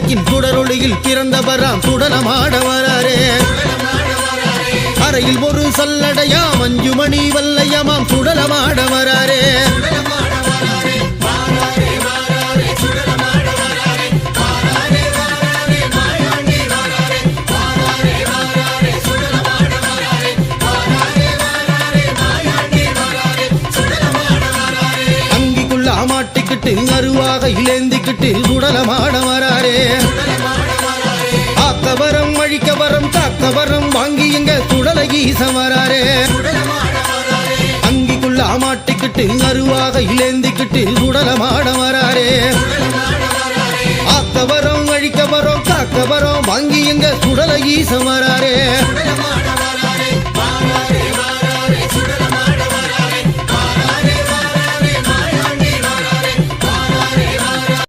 விளக்கின் சுடரொளியில் பிறந்தவராம் சுடலமாட வராரே அறையில் ஒரு சல்லடையாம் 5 மணி வல்லையமாம் சுடலமாட வராரே மாட்டிக்கிட்டு அருவாக இழந்திக்கிட்டு சுடலமாட வராரே ஆக்கவரம் அழிக்கவரம் காக்கவரம் வாங்கி எங்க சுடல ஈச வராரே அங்கிக்குள்ள மாட்டிக்கிட்டு அருவாக இழந்திக்கிட்டு சுடலமாட வராரே ஆக்கவரம் அழிக்கவரம் காக்கவரம் வாங்கி எங்க சுடல ஈச வராரே